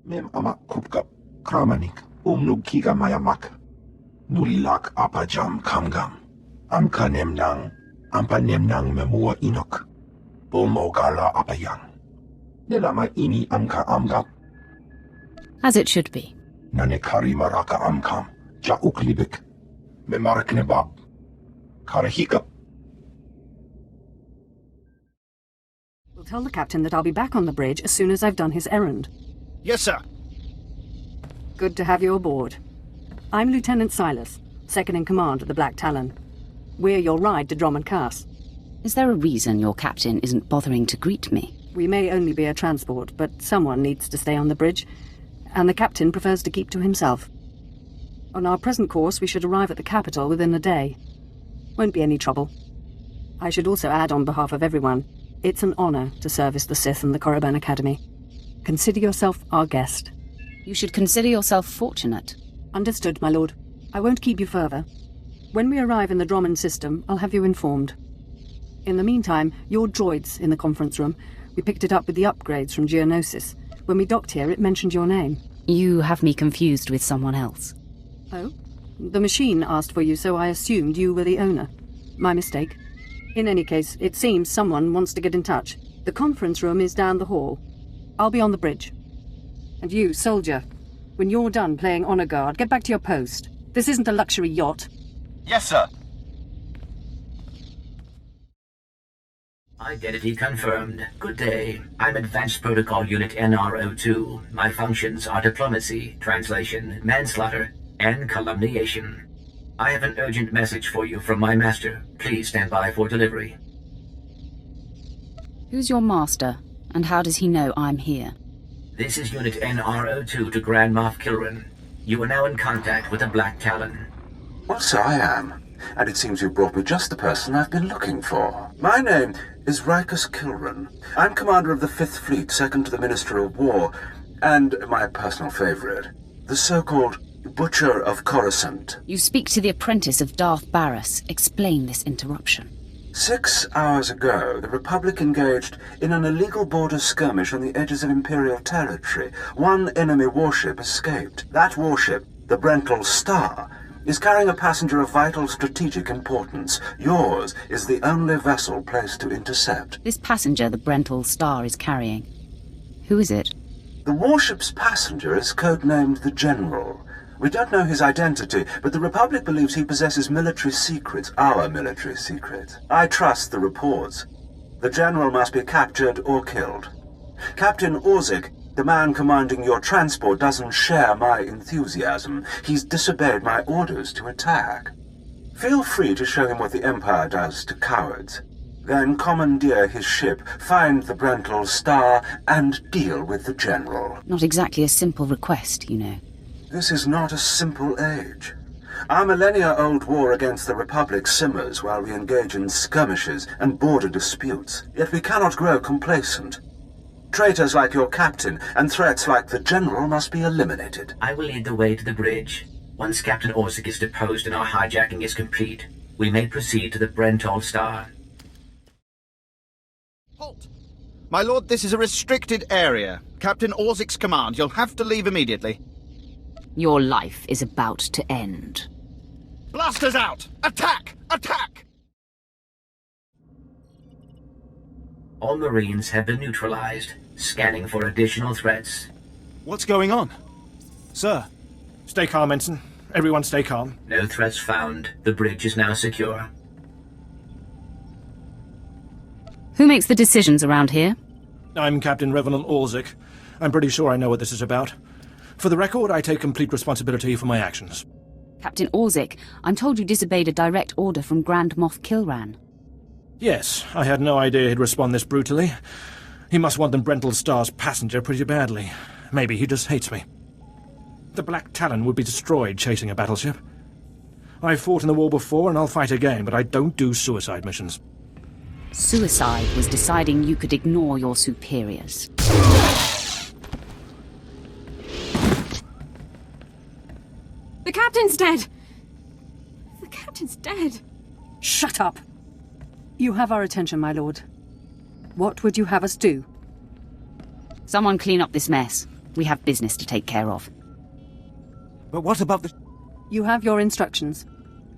Mem ama kupkap kramanik umnug kiga mayamak. Nulilak apajam kamgam. Amka nemnang, ampa nemnang memua inok. Bomogala apayang. Nelama ini amka amgap. As it should be. Nanekari maraka amkam. Ja uklibik. Memarak nebab. Karahikap. We'll tell the captain that I'll be back on the bridge as soon as I've done his errand. Yes, sir. Good to have you aboard. I'm Lieutenant Silas, second in command at the Black Talon. We're your ride to Dromund Kaas. Is there a reason your captain isn't bothering to greet me? We may only be a transport, but someone needs to stay on the bridge, and the captain prefers to keep to himself. On our present course, we should arrive at the capital within a day. Won't be any trouble. I should also add on behalf of everyone, it's an honor to service the Sith and the Korriban Academy. Consider yourself our guest. You should consider yourself fortunate. Understood, my lord. I won't keep you further. When we arrive in the Dromund system, I'll have you informed. In the meantime, your droid's in the conference room. We picked it up with the upgrades from Geonosis. When we docked here, it mentioned your name. You have me confused with someone else. Oh? The machine asked for you, so I assumed you were the owner. My mistake. In any case, it seems someone wants to get in touch. The conference room is down the hall. I'll be on the bridge. And you, soldier, when you're done playing honor guard, get back to your post. This isn't a luxury yacht. Yes, sir. Identity confirmed. Good day. I'm Advanced Protocol Unit NRO2. My functions are diplomacy, translation, manslaughter, and calumniation. I have an urgent message for you from my master. Please stand by for delivery. Who's your master, and how does he know I'm here? This is Unit NRO2 to Grand Moff Kilran. You are now in contact with the Black Talon. Well, so I am. And it seems you brought me just the person I've been looking for. My name is Rikus Kilran. I'm commander of the 5th Fleet, second to the Minister of War, and my personal favorite, the so-called Butcher of Coruscant. You speak to the apprentice of Darth Malgus. Explain this interruption. 6 hours ago, the Republic engaged in an illegal border skirmish on the edges of Imperial territory. One enemy warship escaped. That warship, the frontal Star, is carrying a passenger of vital strategic importance. Yours is the only vessel placed to intercept. This passenger the frontal Star is carrying. Who is it? The warship's passenger is codenamed the General. We don't know his identity, but the Republic believes he possesses military secrets, our military secrets. I trust the reports. The General must be captured or killed. Captain Orzik, the man commanding your transport, doesn't share my enthusiasm. He's disobeyed my orders to attack. Feel free to show him what the Empire does to cowards. Then commandeer his ship, find the frontal Star, and deal with the General. Not exactly a simple request, you know. This is not a simple age. Our millennia-old war against the Republic simmers while we engage in skirmishes and border disputes. Yet we cannot grow complacent. Traitors like your captain and threats like the General must be eliminated. I will lead the way to the bridge. Once Captain Orzik is deposed and our hijacking is complete, we may proceed to the frontal Star. Halt! My lord, this is a restricted area. Captain Orzik's command. You'll have to leave immediately. Your life is about to end. Blasters out! Attack! Attack! All Marines have been neutralized. Scanning for additional threats. What's going on? Sir? Stay calm, Ensign. Everyone stay calm. No threats found. The bridge is now secure. Who makes the decisions around here? I'm Captain Revenant Orzik. I'm pretty sure I know what this is about. For the record, I take complete responsibility for my actions. Captain Orzik, I'm told you disobeyed a direct order from Grand Moff Kilran. Yes, I had no idea he'd respond this brutally. He must want the frontal Star's passenger pretty badly. Maybe he just hates me. The Black Talon would be destroyed chasing a battleship. I've fought in the war before and I'll fight again, but I don't do suicide missions. Suicide was deciding you could ignore your superiors. The captain's dead! The captain's dead! Shut up! You have our attention, my lord. What would you have us do? Someone clean up this mess. We have business to take care of. But what about the... You have your instructions.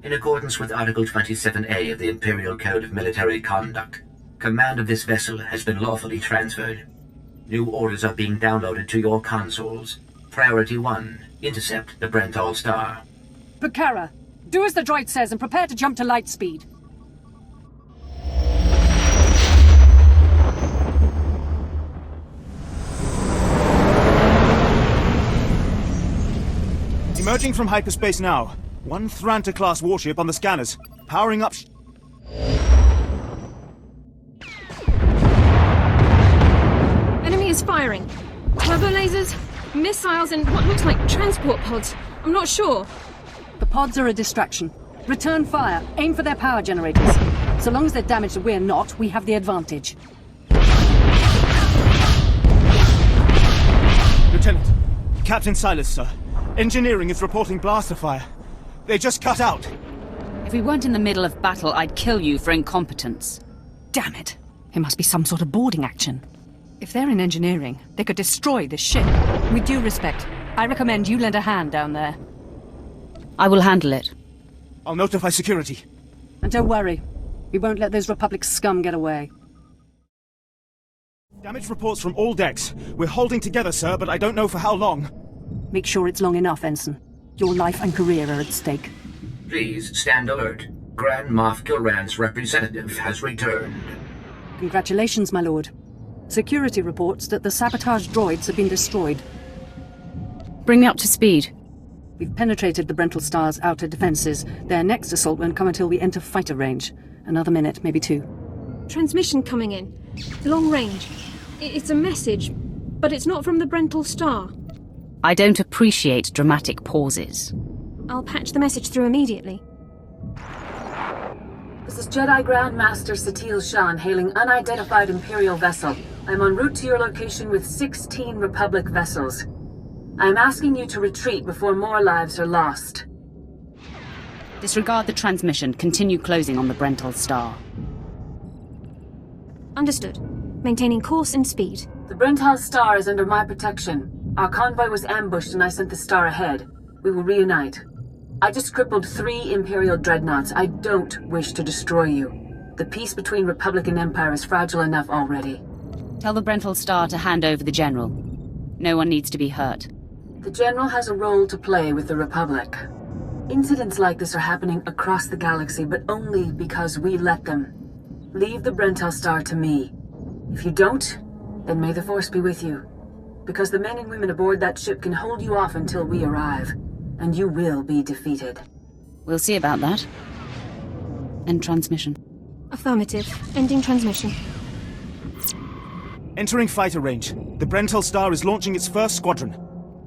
In accordance with Article 27A of the Imperial Code of Military Conduct, command of this vessel has been lawfully transferred. New orders are being downloaded to your consoles. Priority 1, intercept the Frontal star. Bakara, do as the droid says and prepare to jump to light speed. Emerging from hyperspace now. One Thranta-class warship on the scanners. Powering up... Enemy is firing. Turbo lasers, missiles, and what looks like transport pods. I'm not sure. The pods are a distraction. Return fire. Aim for their power generators. So long as they're damaged and we're not, we have the advantage. Lieutenant. Captain Silas, sir. Engineering is reporting blaster fire. They just cut out. If we weren't in the middle of battle, I'd kill you for incompetence. Damn it. It must be some sort of boarding action. If they're in engineering, they could destroy this ship. With due respect, I recommend you lend a hand down there. I will handle it. I'll notify security. And don't worry. We won't let those Republic scum get away. Damage reports from all decks. We're holding together, sir, but I don't know for how long. Make sure it's long enough, Ensign. Your life and career are at stake. Please stand alert. Grand Moff Kilran's representative has returned. Congratulations, my lord. Security reports that the sabotage droids have been destroyed. Bring me up to speed. We've penetrated the Frontal star's outer defenses. Their next assault won't come until we enter fighter range. Another minute, maybe 2. Transmission coming in. Long range. It's a message, but it's not from the Frontal star. I don't appreciate dramatic pauses. I'll patch the message through immediately. This is Jedi Grand Master Satil Shan hailing unidentified Imperial vessel. I'm en route to your location with 16 Republic vessels. I'm asking you to retreat before more lives are lost. Disregard the transmission. Continue closing on the Frontal star. Understood. Maintaining course and speed. The Frontal star is under my protection. Our convoy was ambushed and I sent the star ahead. We will reunite. I just crippled 3 Imperial dreadnoughts. I don't wish to destroy you. The peace between Republic and Empire is fragile enough already. Tell the Frontal star to hand over the General. No one needs to be hurt. The General has a role to play with the Republic. Incidents like this are happening across the galaxy, but only because we let them. Leave the Frontal star to me. If you don't, then may the Force be with you. Because the men and women aboard that ship can hold you off until we arrive. And you will be defeated. We'll see about that. End transmission. Affirmative. Ending transmission. Entering fighter range. The Frontal star is launching its first squadron.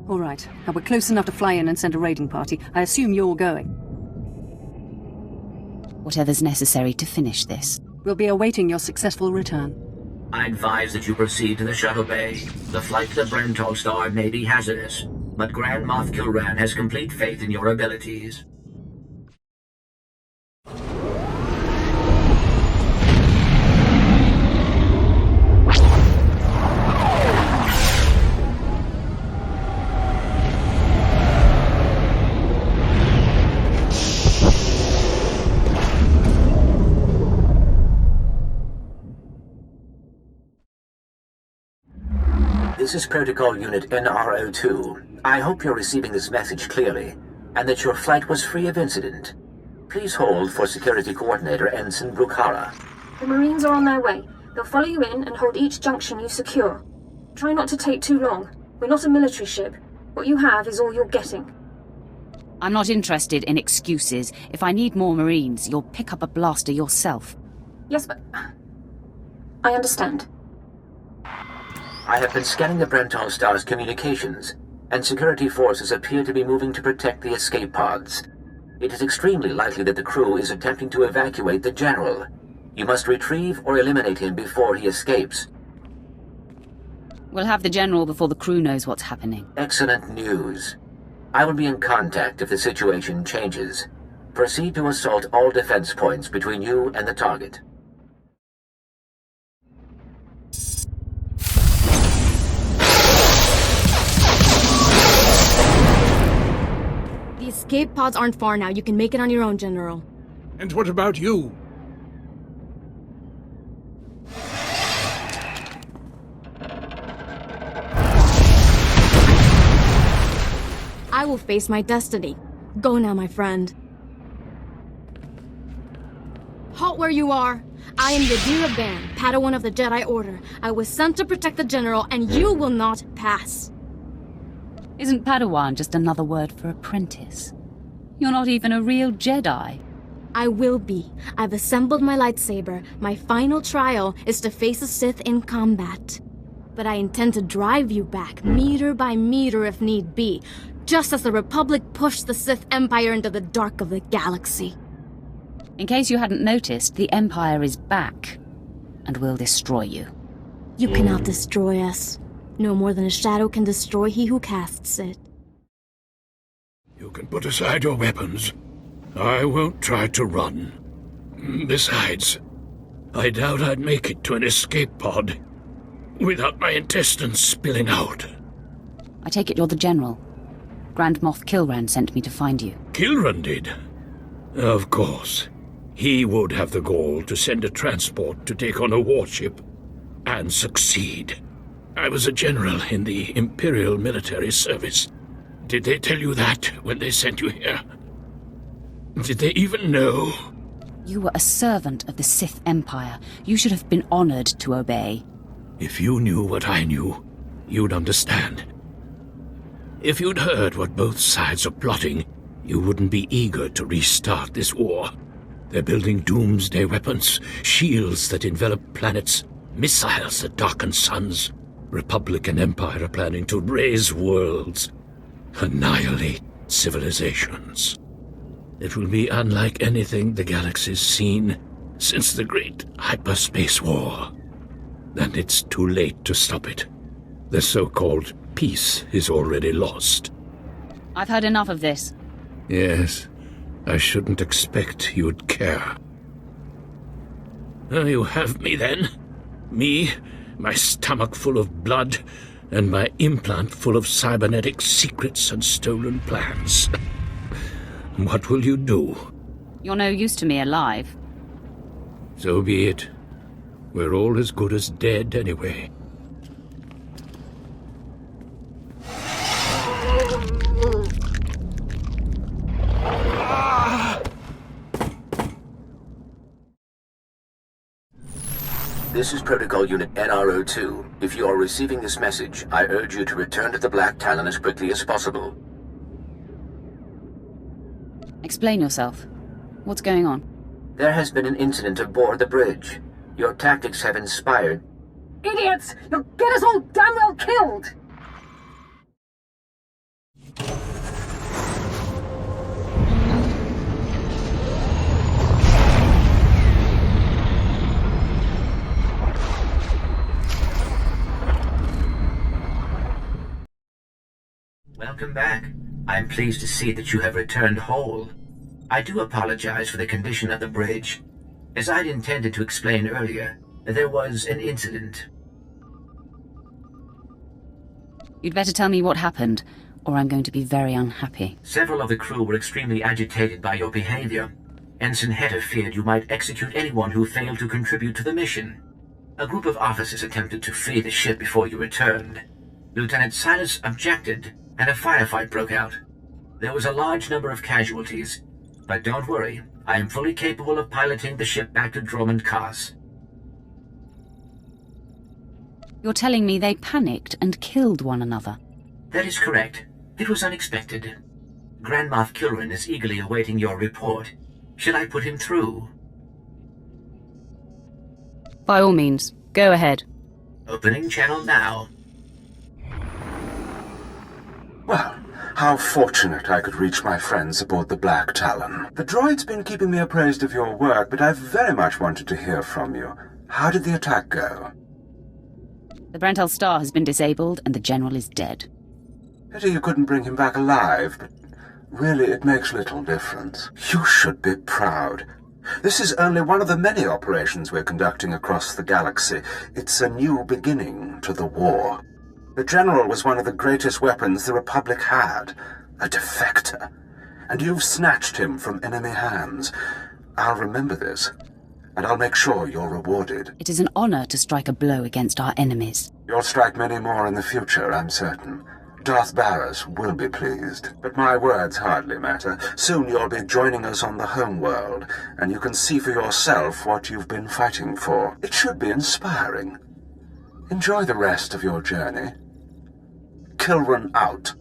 All right. Now we're close enough to fly in and send a raiding party. I assume you're going. Whatever's necessary to finish this. We'll be awaiting your successful return. I advise that you proceed to the shuttle bay. The flight to the Frontal star may be hazardous, but Grand Moff Kilran has complete faith in your abilities. This is Protocol Unit NRO2. I hope you're receiving this message clearly, and that your flight was free of incident. Please hold for Security Coordinator Ensign Bukhara. The Marines are on their way. They'll follow you in and hold each junction you secure. Try not to take too long. We're not a military ship. What you have is all you're getting. I'm not interested in excuses. If I need more Marines, you'll pick up a blaster yourself. Yes, but... I understand. I have been scanning the Frontal star's communications, and security forces appear to be moving to protect the escape pods. It is extremely likely that the crew is attempting to evacuate the General. You must retrieve or eliminate him before he escapes. We'll have the General before the crew knows what's happening. Excellent news. I will be in contact if the situation changes. Proceed to assault all defense points between you and the target. escape pods aren't far now. You can make it on your own, General. And what about you? I will face my destiny. Go now, my friend. Halt where you are! I am Yadira Ban, Padawan of the Jedi Order. I was sent to protect the General, and you will not pass. Isn't Padawan just another word for apprentice? You're not even a real Jedi. I will be. I've assembled my lightsaber. My final trial is to face a Sith in combat. But I intend to drive you back, meter by meter if need be, just as the Republic pushed the Sith Empire into the dark of the galaxy. In case you hadn't noticed, the Empire is back, and will destroy you. You cannot destroy us. No more than a shadow can destroy he who casts it. You can put aside your weapons. I won't try to run. Besides, I doubt I'd make it to an escape pod without my intestines spilling out. I take it you're the General. Grand Moff Kilran sent me to find you. Kilran did? Of course. He would have the gall to send a transport to take on a warship and succeed. I was a general in the Imperial military service. Did they tell you that when they sent you here? Did they even know? You were a servant of the Sith Empire. You should have been honored to obey. If you knew what I knew, you'd understand. If you'd heard what both sides are plotting, you wouldn't be eager to restart this war. They're building doomsday weapons, shields that envelop planets, missiles that darken suns. Republic and Empire are planning to raise worlds, annihilate civilizations. It will be unlike anything the galaxy's seen since the Great Hyperspace War. And it's too late to stop it. The so-called peace is already lost. I've heard enough of this. Yes, I shouldn't expect you'd care. You have me then. Me, my stomach full of blood, and my implant full of cybernetic secrets and stolen plans. What will you do? You're no use to me alive. So be it. We're all as good as dead anyway. This is Protocol Unit NRO2. If you are receiving this message, I urge you to return to the Black Talon as quickly as possible. Explain yourself. What's going on? There has been an incident aboard the bridge. Your tactics have inspired... Idiots! You'll get us all damn well killed! Welcome back. I'm pleased to see that you have returned whole. I do apologize for the condition of the bridge. As I'd intended to explain earlier, there was an incident. You'd better tell me what happened, or I'm going to be very unhappy. Several of the crew were extremely agitated by your behavior. Ensign Hedder feared you might execute anyone who failed to contribute to the mission. A group of officers attempted to flee the ship before you returned. Lieutenant Silas objected, and a firefight broke out. There was a large number of casualties, but don't worry, I am fully capable of piloting the ship back to Dromund Kaas. You're telling me they panicked and killed one another? That is correct. It was unexpected. Grand Moff Kilran is eagerly awaiting your report. Should I put him through? By all means, go ahead. Opening channel now. Well, how fortunate I could reach my friends aboard the Black Talon. The droid's been keeping me appraised of your work, but I've very much wanted to hear from you. How did the attack go? The Frontal star has been disabled, and the General is dead. Pity you couldn't bring him back alive, but really it makes little difference. You should be proud. This is only one of the many operations we're conducting across the galaxy. It's a new beginning to the war. The General was one of the greatest weapons the Republic had. A defector. and you've snatched him from enemy hands. I'll remember this, and I'll make sure you're rewarded. It is an honor to strike a blow against our enemies. You'll strike many more in the future, I'm certain. Darth Barris will be pleased, but my words hardly matter. Soon you'll be joining us on the home world, and you can see for yourself what you've been fighting for. It should be inspiring. Enjoy the rest of your journey. Kilrun out.